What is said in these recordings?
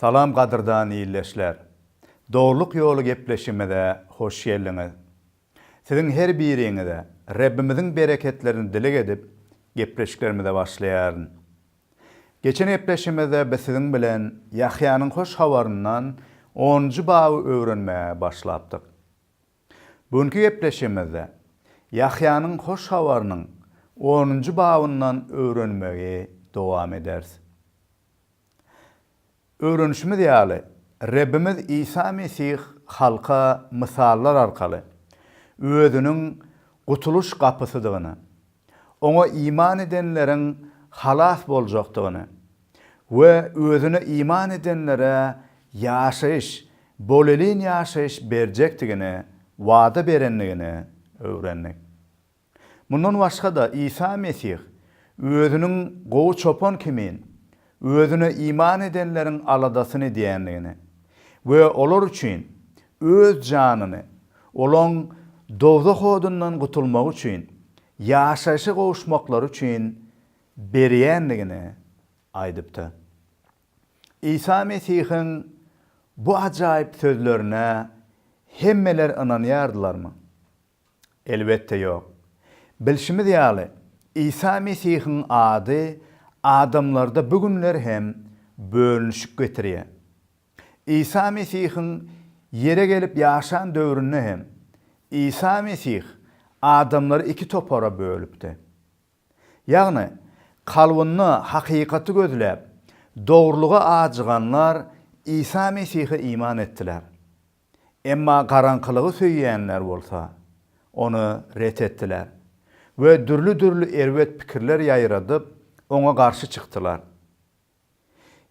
Salam qadırdan iyilleşler. Doğruluk yolu gepleşimede hoş geldiniz. Sizin her biriňize Rabbimizin bereketlerini dilek edip gepleşiklerimize başlayaryn. Geçen gepleşimizde biz sizin bilen Yahyanyň hoş habaryndan 10-njy baby öwrenmäge başlapdyk. Bugünkü gepleşimizde Yahyanyň hoş habarynyň 10-njy babyndan öwrenmäge dowam ederiz. Öwrenişimiz ýaly Rabbimiz İsa Mesih halka misallar arkaly özüniň gutuluş gapysydygyny, oňa iman edenleriň halas boljakdygyny we özüne iman edenlere ýaşaýyş, bolelin ýaşaýyş berjekdigini wada berenligini öwrendik. Mundan başga da İsa Mesih özüniň gowy çopan kimin özüne iman edenlerin aladasyny diýenligini we olar üçin öz janyny olaň dowzak odundan gutulmak üçin ýaşaýşa gowuşmaklary üçin berýänligini aýdypdy. İsa Mesihiň bu ajaýyp sözlerine hemmeler inanýardylarmy? Elbetde ýok. Bilşimiz ýaly İsa Mesihiň ady adamlarda bugünler hem bölünüşük getirýär. İsa Mesihiň yere gelip ýaşan döwründe hem İsa Mesih adamları iki topara bölüpdi. Ýagny kalbyny hakykaty gözläp dogrulyga ajyganlar İsa Mesih'e iman etdiler. Emma garankylygy söýýänler bolsa onu ret etdiler we dürlü erwet pikirler ýaýradyp oňa garşy çykdylar.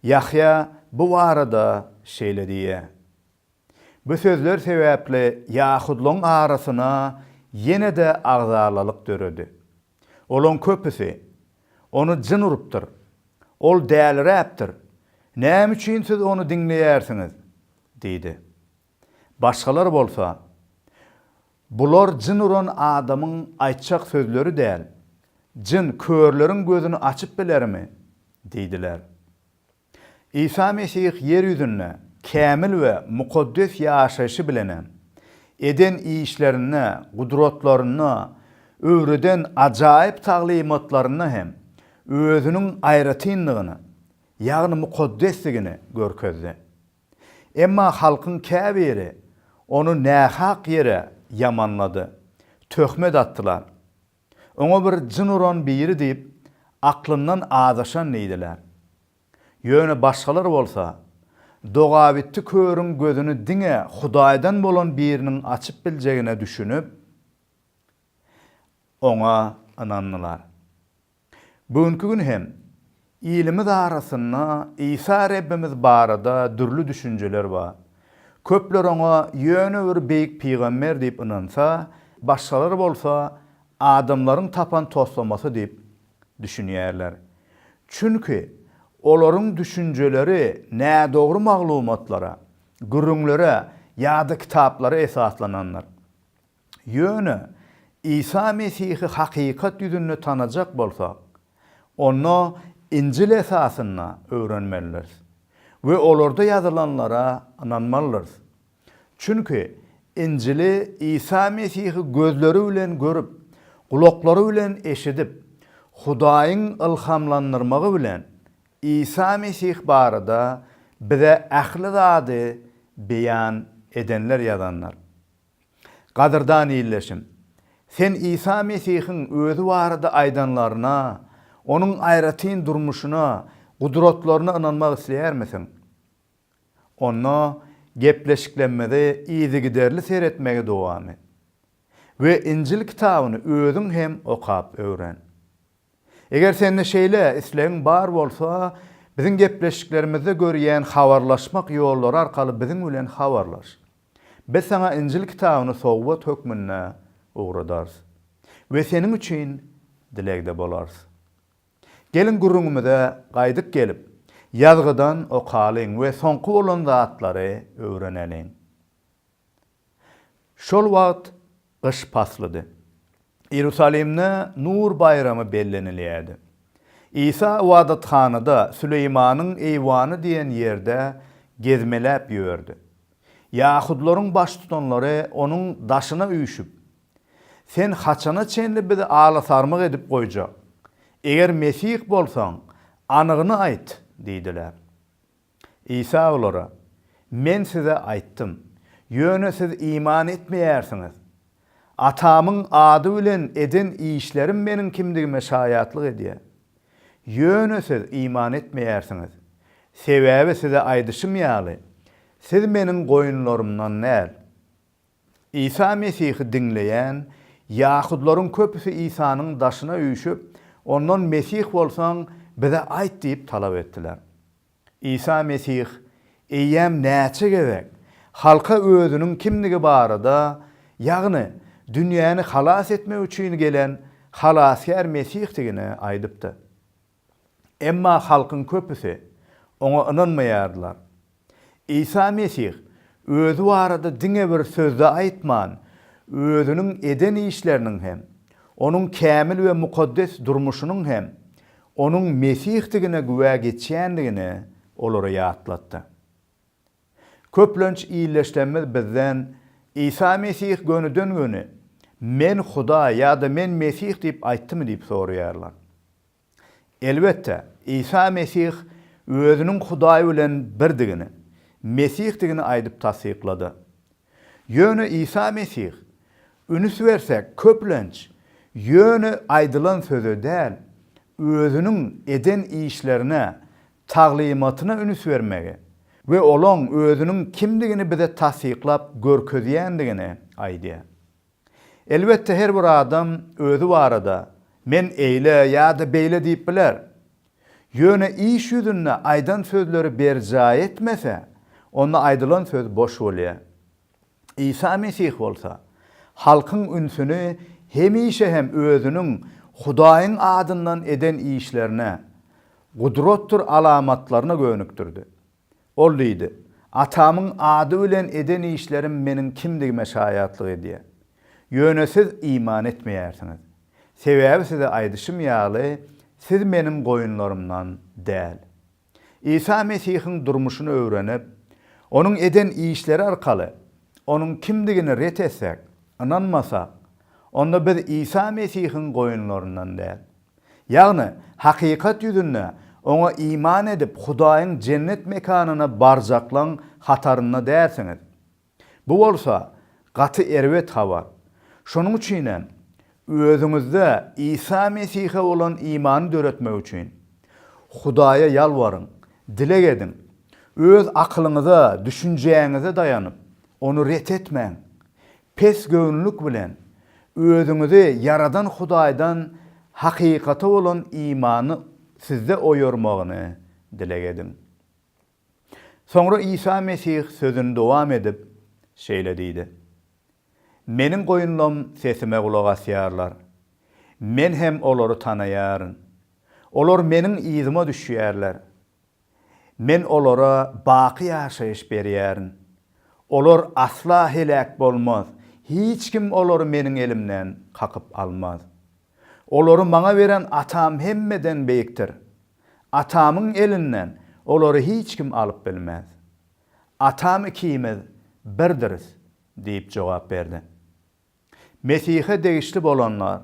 Yahya bu arada şeýle diýär. Bu sözler sebäpli Ýahudlaryň arasyna ýene de agzarlylyk döredi. Olaň köpüsi onu jyn urupdyr. Ol dälräpdir. Näme üçin siz onu dinleýärsiňiz? diýdi. Başgalar bolsa bular jyn uran adamyň aýtjak sözleri däl. Jyn körleriň gözüni açyp bilermi? diýdiler. İsa Mesih yer ýüzünde kämil we mukaddes ýaşaýşy bilen eden işlerini, gudratlaryny, öwreden ajaýyp taglimatlaryny hem özüniň aýratynlygyny, ýagny mukaddesligini görkezdi. Emma halkyň käbiri onu nähak ýere ýamanlady, töhmet atdylar. Oňa bir jyn uran biri diýip aklyndan azaşan diýdiler. Ýöne başgalar bolsa dogabitdi körüň gözüni diňe Hudaýdan bolan biriniň açyp biljegine düşünüp oňa inandylar. Bugünkü gün hem ilimiz arasynda İsa Rabbimiz barada dürlü düşünjeler bar. Köpler oňa ýöne bir beýik peýgamber diýip inansa, başgalar bolsa adamlaryň tapan toslamasy diýip düşünýärler. Çünki olaryň düşünjeleri nä dogry maglumatlara, gürüňlere ýa-da kitaplara esaslananlar. Ýöne İsa Mesih'i hakykat ýüzünde tanajak bolsak, onu İncil esasyna öwrenmeliler we olarda ýazylanlara inanmalylar. Çünki İncili İsa Mesih'i gözleri bilen görüp, gulaklary bilen eşidip, Hudaýyň ilhamlandyrmagy bilen İsa Mesih barada bize ähli zady beýan edenler ýazanlar. Gadyrdan iyleşim. Sen İsa Mesih'iň özü barada aýdanlaryna, onun aýratyn durmuşuna, gudratlaryna inanmak isleýärmisin? Onu gepleşiklenmede izi giderli seyretmege dowam et. Ve İncil kitabyny özüň hem okap öwren. Eger sende şeýle islegiň bar bolsa, biziň gepleşiklerimizde görýän habarlaşmak ýollary arkaly biziň bilen habarlaş. Biz sana İncil kitabyny sowgat hökmüne ugradarys we seniň üçin dilekde bolarys. Gelin gurrunymyza gaýdyp gelip, ýazgydan okalyň we soňky bolan zatlary öwreneliň. Şol wagt gyş paslydy. Ýerusalimde Nur bayramy bellenilýärdi. İsa Wadathanada Süleymanyň eýwany diýen ýerde gezmeläp ýördi. Yahudlaryň baş tutanlary onuň daşyna üýüşüp, "Sen haçana çenli bizi alasarmyk edip goýjak? Eger Mesih bolsaň, anygyny aýt" diýdiler. İsa olara, "Men size aýtdym, ýöne siz iman etmeýärsiňiz. Atamyň ady bilen eden işlerim meniň kimdigime şaýatlyk edýär. Ýöne siz iman etmeýärsiňiz. Sebäbi size aýdyşym ýaly. Siz meniň goýunlarymdan näl?" İsa Mesih'i dinleýän Yahudlaryň köpüsi İsanyň daşyna üýüşüp, ondan Mesih bolsaň bize aýt diýip talap etdiler. İsa Mesih, "Eýýäm näçe gerek? Halka özünüň kimligi barada, ýagny dünýäni halas etmek üçin gelen halaskär Mesih digini aýdypdy. Emma halkyň köpüsi oňa inanmaýardylar. İsa Mesih özü barada diňe bir sözde aýtman, özünüň eden işleriniň hem, onuň kämil we mukaddes durmuşynyň hem, onuň Mesih digine güwä geçýändigini olara ýatlatdy. Köplenç iýleşdenmez bizden İsa Mesih gönüden göni "Men Huda ýa-da men Mesih" diýip aýtdymy diýip soraýarlar. Elbetde İsa Mesih özünüň Hudaý bilen birdigini, Mesih digini aýdyp tasdiklady. Ýöne İsa Mesih ünüs bersek köplenç ýöne aýdylan sözü däl, özünüň eden işlerine, taglimatyna ünüs bermegi we olaň özünüň kimdigini bize tasdiklap görkezýändigini aýdýar. Elbetde her bir adam özü barada "Men eýle ýa-da beýle" diýip biler. Ýöne iş ýüzünde aýdan sözleri berja etmese, onda aýdylan söz boş bolýar. İsa Mesih bolsa, halkyň ünsüni hemişe hem özünüň Hudaýyň adyndan eden işlerine, gudratdyr alamatlaryna gönükdirdi. Ol diýdi: "Atamyň ady bilen eden işlerim meniň kimdigime şaýatlyk edýär. Ýöne siz iman etmeýärsiňiz. Sebäbi size aýdyşym ýaly, siz meniň goýunlarymdan däl." İsa Mesih'iň durmuşyny öwrenip, onuň eden işleri arkaly onuň kimdigini ret etsek, inanmasak, onda biz İsa Mesih'iň goýunlaryndan däl. Ýagny hakykat ýüzünde oňa iman edip Hudaýyň cennet mekanyna barjaklaň hataryna därsiňiz. Bu bolsa gaty erwet habar. Şonuň üçin özüňizde İsa Mesih'e olan imany döretmek üçin Hudaýa ýalwaryň, dilek edin. Öz aklyňyza, düşünjeňize dayanyp onu ret etmeň. Pes göwnlük bilen özüňizi yaradan Hudaýdan hakykata olan imany sizde oýarmagyny dilek edin. Soňra İsa Mesih sözüni dowam edip şeýle diýdi: "Meniň goýunlarym sesime gulak asýarlar. Men hem olary tanaýaryn. Olar meniň izime düşýärler. Men olara baky ýaşaýyş berýärin. Olar asla helak bolmaz. Hiç kim olary meniň elimden kakyp almaz. Olary maňa beren atam hemmeden beýikdir. Atamyň elinden olary hiç kim alyp bilmez. Atam ikimiz birdiriz" diýip jogap berdi. Mesih'e degişli bolanlar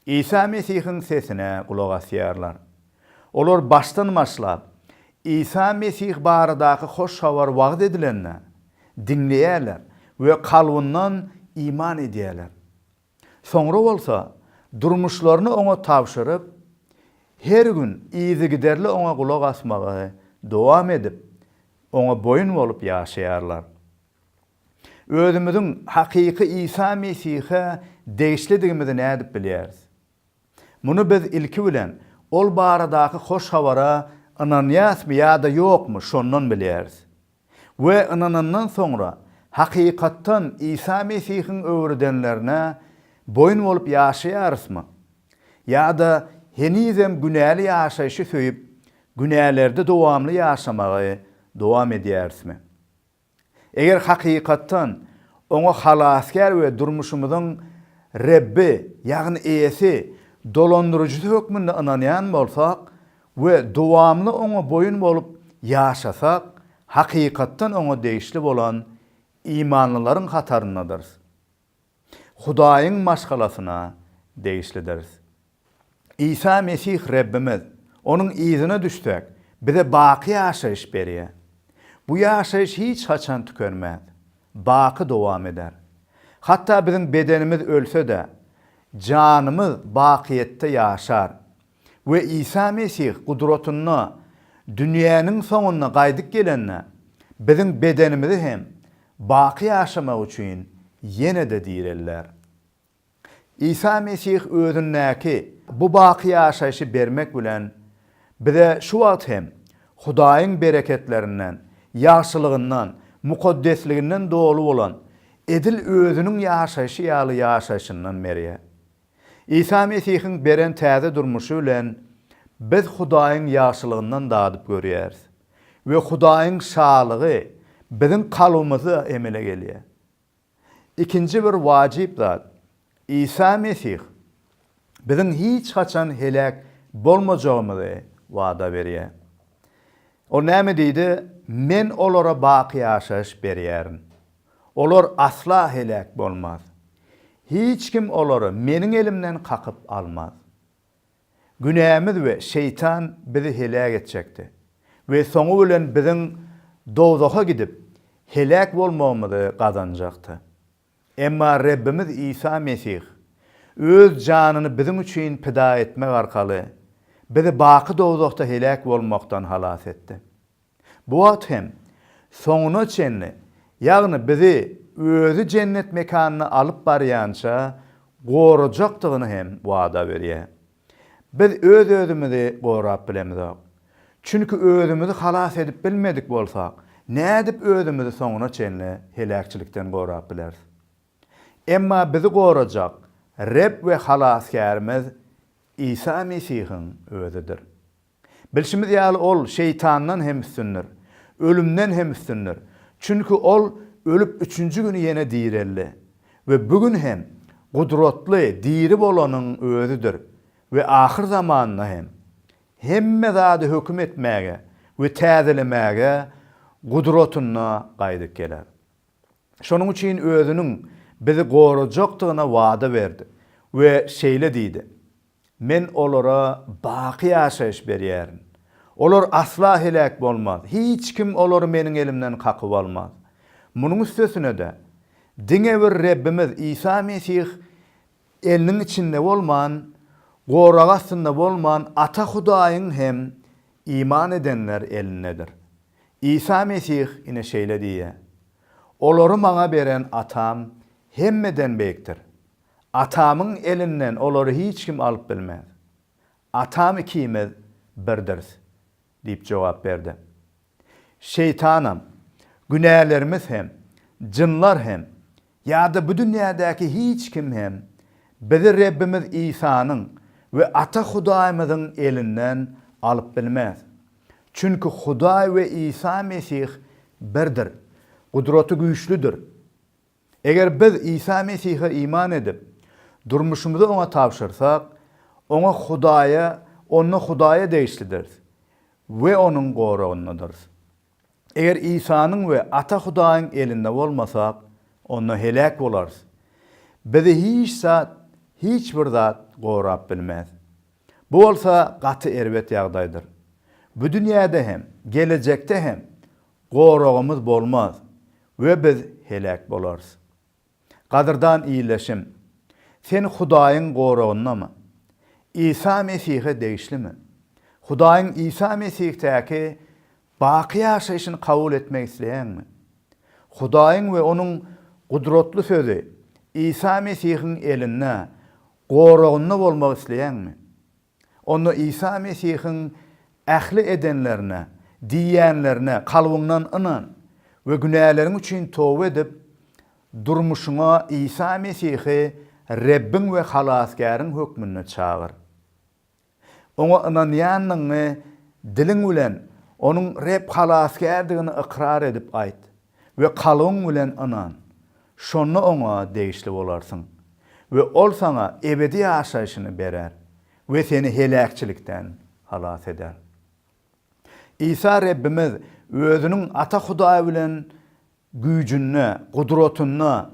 İsa Mesih'iň sesine gulak asýarlar. Olar baştan başlap İsa Mesih baradaky hoş habar wagt edilenne dinleýärler we kalbyndan iman edýärler. Soňra bolsa durmuşlaryny oňa tapşyryp her gün izi giderli oňa gulak asmagy dowam edip oňa boyun bolup ýaşaýarlar. Özümüzün hakyky İsa Mesih'e degişlidigimizi nädip bilýäris? Muny biz ilki bilen ol baradaky hoş habara inanýasmy ýa-da ýokmy şondan bilýäris. We inanandan soňra hakykatdan İsa Mesih'iň öwredenlerine boyun bolup ýaşaýarsmy? Ýa-da henizem günäli ýaşaýşy söýüp günälerde dowamly ýaşamagy dowam edýärsmi? Eger hakykatdan oňa halaskär we durmuşymyzyň Rebbi, ýagny eýesi, dolandyrjy hökmünde inanýan bolsak we dowamly oňa boyun bolup ýaşasak, hakykatdan oňa degişli bolan imanlılaryň hataryndadyr. Hudaýyň maşgalasyna degişlidir. İsa Mesih Rabbimiz onuň izine düşsek bize baky ýaşaýyş berýär. Bu ýaşaýyş hiç haçan tükenmez. Baky dowam eder. Hatta bizim bedenimiz ölse de canımız bakiyette ýaşar. Ve İsa Mesih kudrotuny dünýäniň soňuna gaýdyp gelenine bizim bedenimizi hem baky ýaşamak üçin ýene de diýerler. İsa Mesih özündäki bu baky ýaşaýyşy bermek bilen bize şu wagt hem Hudaýyň bereketlerinden, ýaşylygyndan, mukaddesliginden dolu bolan edil özünün ýaşaýyşy ýaly ýaşaýşyndan berýär. İsa Mesih'in beren täze durmuşy bilen biz Hudaýyň ýaşylygyndan dadyp görýäris we Hudaýyň şalygy bizim kalbymyzy emele gelýär. İkinci bir wajib zat İsa Mesih bizim hiç haçan helak bolmajagymyzy wada berýär. O näme diýdi? Men olara baky ýaşaýyş berýärin. Olar asla helak bolmaz. Hiç kim olary meniň elimden kakyp almaz. Günämiz we şeytan bizi helak etjekdi. We soňu bilen biziň dowzaga gidip helak bolmagymyzy gazanjakdy. Emma Rabbimiz İsa Mesih öz janyny biziň üçin pida etmek arkaly bizi baky dowzakda helak bolmakdan halas etdi. Bu wagt hem soňuna çenli, ýagny bizi özü cennet mekanyna alyp barýança gorajakdygyny hem wada berýär. Biz öz-özümizi gorap bilemiz. Çünki özümizi halas edip bilmedik bolsak, nädip özümizi soňuna çenli helakçylikden gorap bileriz? Emma bizi gorajak Reb we halaskärimiz İsa Mesih'in özüdür. Bilşimiz ýaly ol şeytandan hem üstündir, ölümden hem üstündir. Çünki ol ölüp üçüncü günü yine dirildi. Ve bugün hem kudretli, diri bolanyň özüdür. Ve ahir zamanına hemme zady höküm etmäge ve täzelemäge kudretyny gaýdyp geler. Şonuň üçin özüniň bizi gorajakdygyna wada berdi ve şeýle diýdi: Men olara baky ýaşaýyş berýärin. Olar asla helak bolmaz. Hiç kim olary meniň elimden kakyp almaz. Munun üstesine de diňe bir Rabbimiz İsa Mesih eliniň içinde bolman, goragy astynda bolman Ata Hudaýyň hem iman edenler elinedir. İsa Mesih ine şeýle diýär: Olary maňa beren atam hemmeden beýikdir. Atamyň elinden olary hiç kim alyp bilmez. Atam ikimiz birdir diýip jogap berdi. Şeytanam, günälerimiz hem, jynlar hem, ýa-da bu dünýädäki hiç kim hem bizi Rabbimiz İsa'nyň we Ata Hudaýymyzyň elinden alyp bilmez. Çünki Hudaý we İsa Mesih birdir. Kudrety güýçlüdir. Eger biz İsa Mesih'e iman edip durmuşumuzu ona tapşyrsak, ona Hudaýa degişlidir we onuň goragyndadyr. Eger İsa'nyň we Ata Hudaýyň elinde bolmasak, onu helak bolarys. Bizi hiç bir zat gorap bilmez. Bu bolsa gaty erbet ýagdaýdyr. Bu dünýäde hem, gelecekde hem goragymyz bolmaz we biz helak bolarys. Gadyrdan iýleşim, sen Hudaýyň goragynamy? İsa Mesih'e degişlimi? Hudaýyň İsa Mesih'täki baky ýaşaýyşyny kabul etmek isleýärmi? Hudaýyň we onuň kudretli sözi İsa Mesih'in eline goragynda bolmak isleýärmi? Onu İsa Mesih'in ähli edenlerine, diýenlerine kalbyňdan inan we günälerin üçin towba edip durmuşuna İsa Mesih'i Rabbin we halaskärın hökmüne çağır. Oňa inanýanyňy diliň bilen onuň Rabb halaskärdigini ikrar edip aýt we kalbyň bilen inan. Şonu oňa degişli bolarsyň we ol sana ebedi ýaşaýyşyny berer we seni helakçylikden halas eder. İsa Rabbimiz özünün ata Hudaý bilen güýjüni, gudratyny,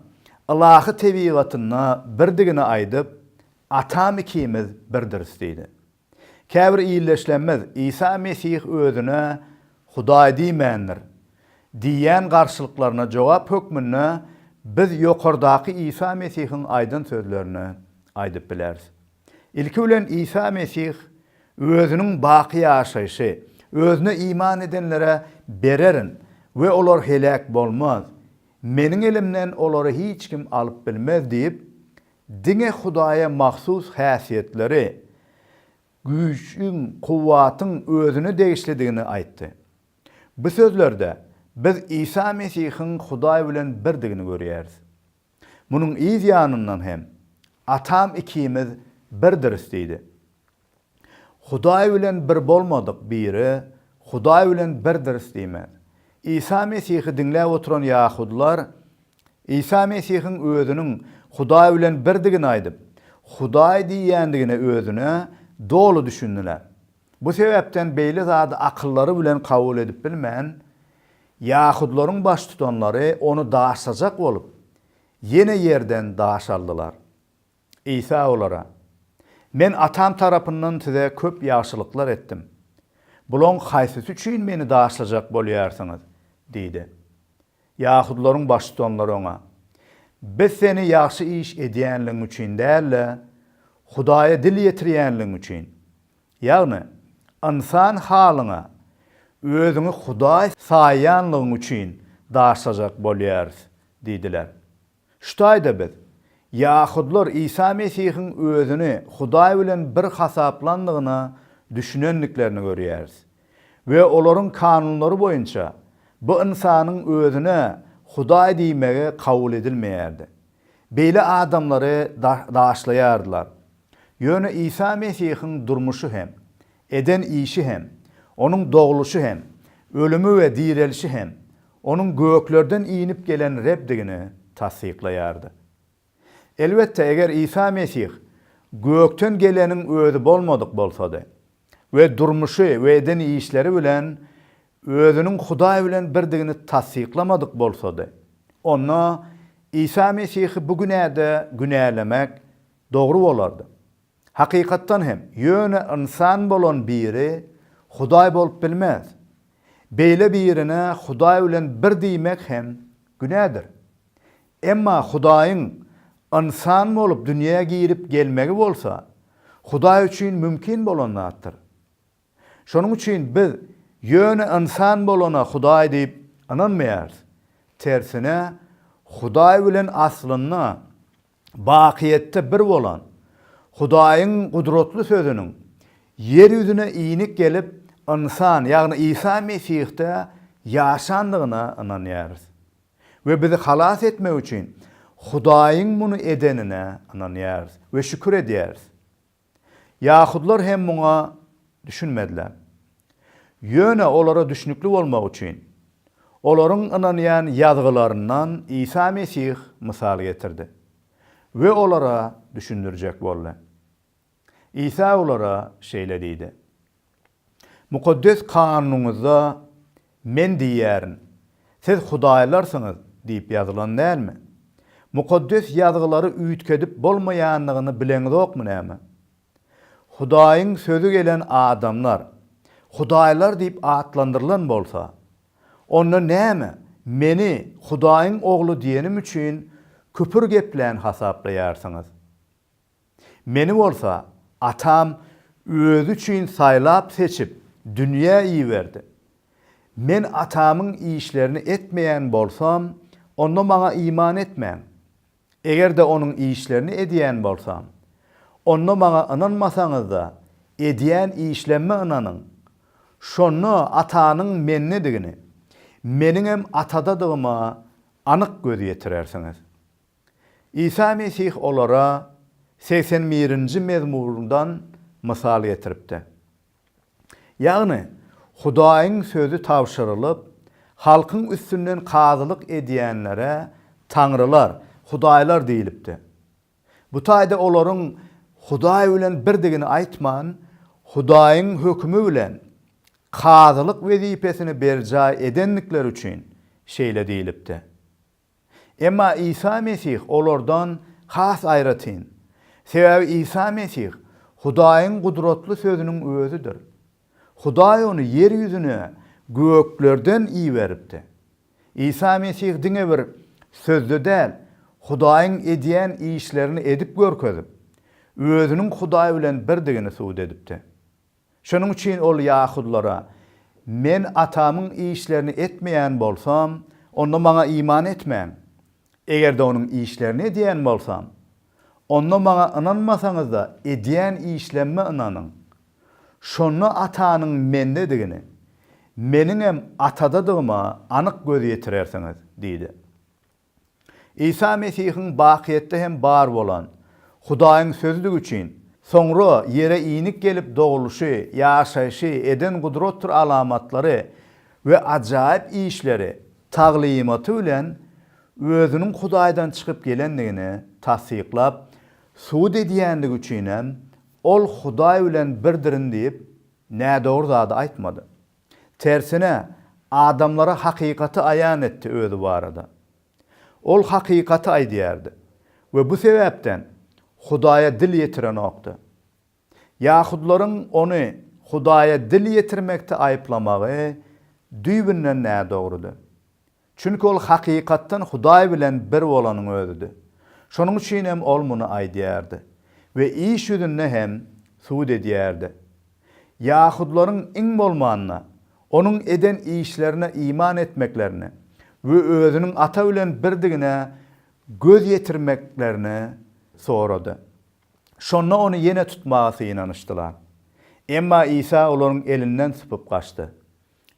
Allahy tebigatyny birdigini aýdyp, atam ikimiz birdir diýdi. Käbir iýleşlenmez İsa Mesih özüne Hudaý diýmändir diýen garşylyklaryna jogap hökmünde biz ýokardaky İsa Mesihiň aýdyn sözlerini aýdyp bileriz. İlki bilen İsa Mesih özünün baqy ýaşaýşy, özüne iman edenlere bererin we olar helak bolmaz. Meniň elimden olary hiç kim alyp bilmez diýip, diňe Hudaýa mahsus häsiýetleri, güýçün, kuwatyň özüni degişledigini aýtdy. Bu sözlerde biz İsa Mesihiň Hudaý bilen birdigini görýäris. Munyň iň ýanyndan hem atam ikimiz birdir diýdi. Hudaý bilen bir bolmadyk biri, Hudaý bilen birdir diýmez. İsa Mesihi dinläp oturan ýahudlar İsa Mesihiň özüniň Hudaý bilen birdigini aýdyp, Hudaý diýendigine özüne dolu düşündiler. Bu sebepden beýle zady akyllary bilen kabul edip bilmän ýahudlaryň baş tutanlary onu daşajak bolup ýene ýerden daşaldylar. İsa olara: "Men atam tarapyndan size köp ýagşylyklar etdim. Bulan haýsysy üçin meni daşajak bolýarsyňyz?" diýdi. Ýahudlaryň baş tutanlary oňa: "Biz seni ýaxşy iş edýänligiň üçin däl, Hudaýa dil ýetirýänligiň üçin, ýagny insan halyna özüňi Hudaý saýýanlygyň üçin daşajak bolýarys" diýdiler. Şutaýda biz ýahudlar İsa Mesihiň özüni Hudaý bilen bir hasaplandygyna düşünenliklerini görýäris we olaryň kanunlary boýunça bu insanyň özüne Hudaý diýmegi kabul edilmeýärdi. Beýle adamlary daşlaýardylar. Ýöne İsa Mesihiň durmuşy hem, eden işi hem, onuň doguluşy hem, ölümü we dirilişi hem, onuň göklerden iňip gelen Rebdigini tasdiklaýardy. Elbetde eger İsa Mesih gökten geleniň özü bolmadyk bolsady we durmuşy we eden işleri bilen özüniň Hudaý bilen birdigini tasdiklamadyk bolsady, onda İsa Mesihi bu günäde günälemek dogry bolardy. Hakykatdan hem ýöne insan bolan biri Hudaý bolup bilmez. Beýle birine Hudaý bilen bir diýmek hem günädir. Emma Hudaýyň insan bolup dünýäge girip gelmegi bolsa, Hudaý üçin mümkin bolan zatdyr. Şonuň üçin biz ýöne insan bolana Hudaý diýip ananmaýarys. Tersine Hudaý bilen aslyna bakiýetde bir bolan Hudaýyň gudratly sözüniň yer ýüzüne iňip gelip insan, ýagny İsa Mesihde ýaşandygyna inanýarys. We bizi halas etmek üçin Hudaýyň muny edenine inanýarys we şükür edýäris. Ýahudlar hem muňa düşünmediler. Ýöne olara düşünükli bolmak üçin olaryň inanýan ýazgylaryndan İsa Mesih mysal getirdi we olara düşündirjek boldy. İsa olara şeýle diýdi: "Mukaddes kanunuňyzda men diýärin, siz Hudaýlarsyňyz" diýip ýazylan dälmi? Mukaddes ýazgylary üýtkedip bolmaýanlygyny bileňizokmy näme? Hudaýyň sözü gelen adamlar Hudaýlar diýip atlandyrylan bolsa, onda näme meni Hudaýyň oglu diýenim üçin küpür geplen hasaplaýarsyňyz? Meni bolsa atam özü üçin saýlap seçip dünýä iýberdi. Men atamyň işlerini etmeýän bolsam, onda maňa iman etmän. Eger de onuň işlerini edýän bolsam, onda maňa inanmasaňyz da edýän işlemme inanyň. Şonu atanyň mennedigini, meniň hem atadadygyma anyk göz ýetirersiňiz. İsa Mesih olara 81-nji mezmurundan mysal getiripdi. Ýagny Hudaýyň sözü tawşyrylyp, halkyň üstünden kazylyk edýänlere taňrylar, Hudaýlar diýilipdi. Bu taýda olaryň Hudaý bilen birdigini aýtman, Hudaýyň hökmü bilen kazylyk wezipesini berja edenlikler üçin şeýle diýilipdi. Emma İsa Mesih olardan has aýratyn. Sebäbi İsa Mesih Hudaýyň gudratly sözüniň özüdir. Hudaý onu yer ýüzüne göklerden iyi beripdi. İsa Mesih diňe bir sözde däl, Hudaýyň edýän işlerini edip görkezip, özüniň Hudaý bilen birdigini suwd edipdi. Şonuň üçin ol Ýahudlara, men atamyň işlerini etmeýän bolsam, onda maňa iman etmän. Egerde onuň işlerini edýän bolsam, onda maňa inanmasaňyz da edýän işlemme inanyň. Şonu atanyň mendedigini, meniň hem atadadygyma anyk göz ýetirersiňiz, diýdi. İsa Mesihiň bakyatda hem bar bolan, Hudaýyň sözlügi üçin, soňra ýere iňik gelip doguluşy, ýaşaýşy eden gudratdyr alamatlary we ajaýyp işleri taglimaty bilen özüniň Hudaýdan çykyp gelendigini tasdiklap, suwd edýänligi üçin hem ol Hudaý bilen birdirin diýip nädor zady aýtmady. Tersine adamlara hakykati aýan etdi özü barada. Ol hakykati aýdýardy we bu sebäpden Hudaýa dil ýetiren okdy. Ýahudlaryň onu Hudaýa dil ýetirmekde aýplamagy düýbinden nädogrudy. Çünki ol hakykatdan Hudaý bilen bir bolanyň özüdi. Şonuň üçin hem ol muny aýdýardy we iş ýüzünde hem suwd edýärdi. Ýahudlaryň iň bolmanyna, onuň eden işlerine iman etmeklerini we özüniň ata bilen birdigine göz ýetirmeklerini sorady. Şonda onu ýene tutmagy inanyşdylar. Emma İsa olaryň elinden sypyp kaçdy.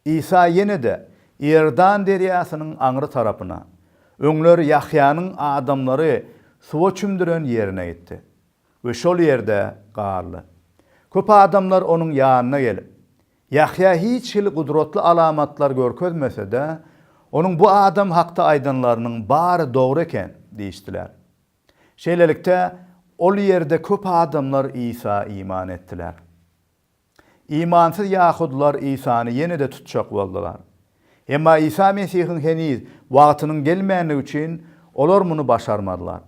İsa ýene de Ýerdan derýasynyň aňry tarapyna, öňleri Ýahýanyň adamlary suwa çümdiren ýerine gitdi. We şol ýerde garly. Köp adamlar onuň ýanyna gelip, Ýahýa hiç hil gudratly alamatlar görkezmese de, onuň bu adam hakda aýdanlarynyň bary dogry eken diýişdiler. Şeýlelikde ol ýerde köp adamlar İsa iman etdiler. İmansyz Ýahudlar İsany ýene de tutjak boldular. Emma İsa Mesihiň heniz wagtynyň gelmänligi üçin olar muny başarmadylar.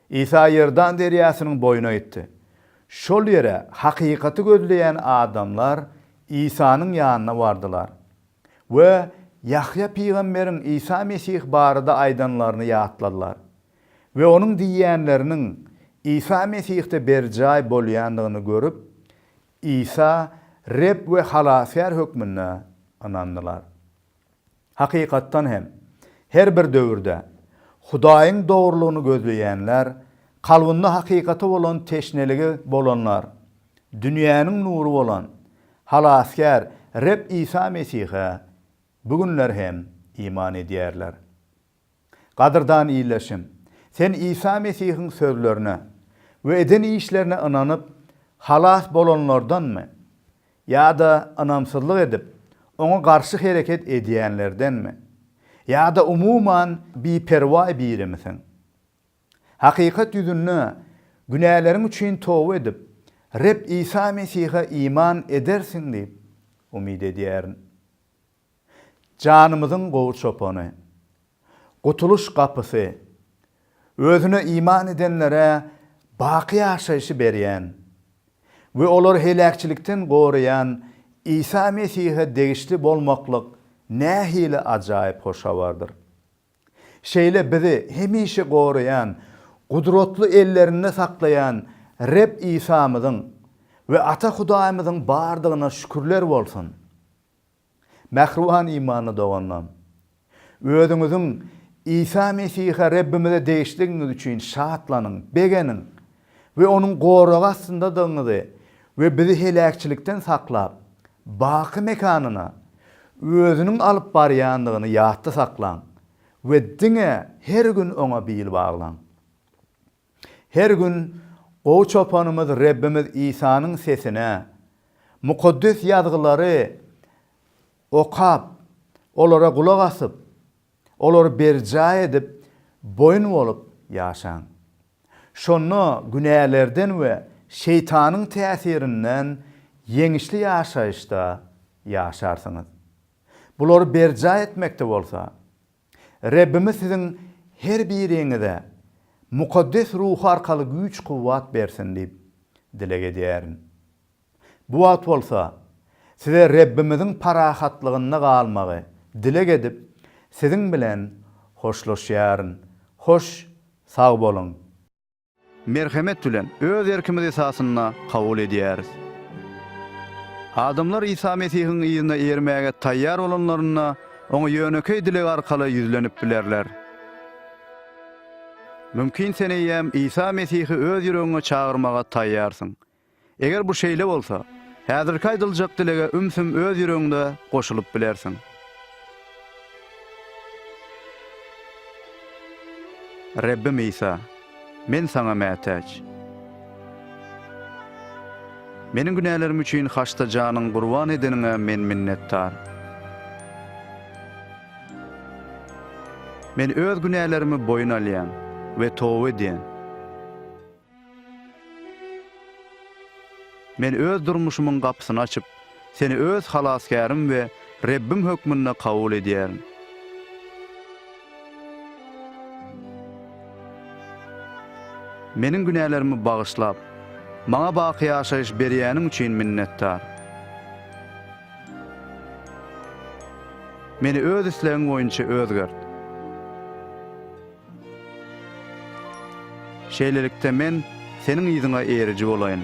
İsa Ýerdan derýasynyň boyuna gitdi. Şol ýere hakykaty gözleýän adamlar İsanyň ýanyna bardylar. We Ýahya peýgamberiň İsa Mesih barada aýdanlaryny ýatladylar. We onuň diýýänleriniň İsa Mesihde berjaý bolýandygyny görüp, İsa Reb we halasýar hökmüne inandylar. Hakykatdan hem her bir döwürde Hudaýyň dogrulygyny gözleýänler, kalbynda hakykaty bolan teşneligi bolanlar, dünýäniň nuru bolan halasýar Reb İsa Mesihe bugünler hem iman edýärler. Gadyrdan iýleşim, sen İsa Mesihiň sözlerine we eden işlerine inanyp halas bolanlardanmy ýa-da anamsızlyk edip ona garşy hereket edýänlerdenmi ýa-da umuman biperwa birimisin? Hakykat ýüzünde günählerin üçin towba edip Reb İsa Mesihe iman edersin diýip umid edýärin. Canymyzyň gowy çopany, gutuluş kapysy, özüne iman edenlere baky ýaşaýşy berýän we olar helakçylikden gorayan İsa Mesihe degişli bolmaklyk nähili ajaýyp hoşawardyr. Şeýle bizi hemişe gorayan, gudratly ellerinde saklayan Reb İsa'myzyň we Ata Hudaýymyzyň bardygyna şükürler bolsun. Mähruhan imany doganlam. Özüňiziň İsa Mesihe Rebbimize degişligiňiz üçin şatlanyň, begeniň we onuň goragy astyndadygyňyzy we bizi helakçylikden saklap, baky mekanyna özüniň alyp barýandygyny ýatda saklan we diňe her gün oňa biil baglan. Her gün o çopanymyz Rebbimiz İsa'nyň sesine, mukaddes ýazgylary okap, olara kulak asyp, olary berjaý edip, boyun bolup ýaşaň. Şonu günälerden we şeytanyň täsirinden yeňişli ýaşaýyşda yaşarsınız. Bulary berja etmekde bolsa, Rabbimiz sizin her biriňize mukaddes ruh arkaly güç kuwwat bersin diýip dilek edýärin. Bu wagt bolsa, size Rabbimizin parahatlygyna galmagy dilek edip, sizin bilen hoşlaşýaryn. Hoş, sag bolun. Merhemet bilen öz erkimiz esasyna kabul edýäris. Adamlar İsa Mesihiň ýyzyna ermäge taýýar bolanlaryna oňa ýönekey dilek arkaly ýüzlenip bilerler. Mümkin sen eýem İsa Mesihi öz ýüregiňe çagyrmaga taýýarsyň. Eger bu şeýle bolsa, häzirki aýdyljak dilege ümsüm öz ýüregiňde goşulyp bilersiň. Rabbim İsa, men sana mätäç. Meniň günälerim üçin haçta janyň gurban edenine men minnettar. Men öz günälerimi boyun alýan we towba edýän. Men öz durmuşumyň gapysyny açyp, seni öz halaskarym we Rabbim hökmüne kabul edýärim. Meniň günälerimi bagyşlap, maňa baky ýaşaýyş berýäniň üçin minnettar. Meni öz islegiň boýunça özgert. Şeýlelikde men seniň ýyzyňa eriji bolaýyn.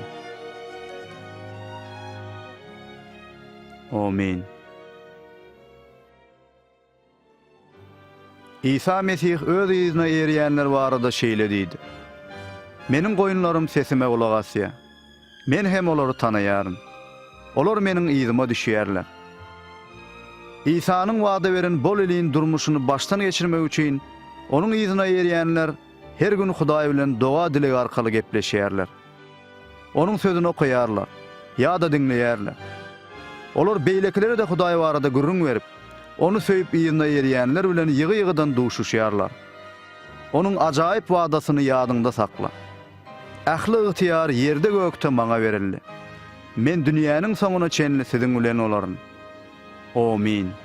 Amin. İsa Mesih öz ýyzyna erýänler barada şeýle diýdi. Meniň goýunlarym sesime kulak asýar. Men hem olary tanaýarym. Olar meniň ýyzyma düşýärler. İsa'nın wada beren bol elin durmuşyny baştan geçirmek üçin onuň ýyzyna erýänler her gün Hudaý bilen doga dilek arkaly gepleşýärler. Onuň sözüni okuýarlar, ýa-da dinleýärler. Olar beýlekleri de Hudaý barada gürrüň berip, onu söýüp ýyzyna erýänler bilen ýygy-ýygydan duşuşýarlar. Onuň ajaýyp wadasyny ýadyňda sakla. Ähli ýytyar ýerde gökde maňa berildi. Men dünýäniň soňuna çenli siziň bilen olaryn. Amin.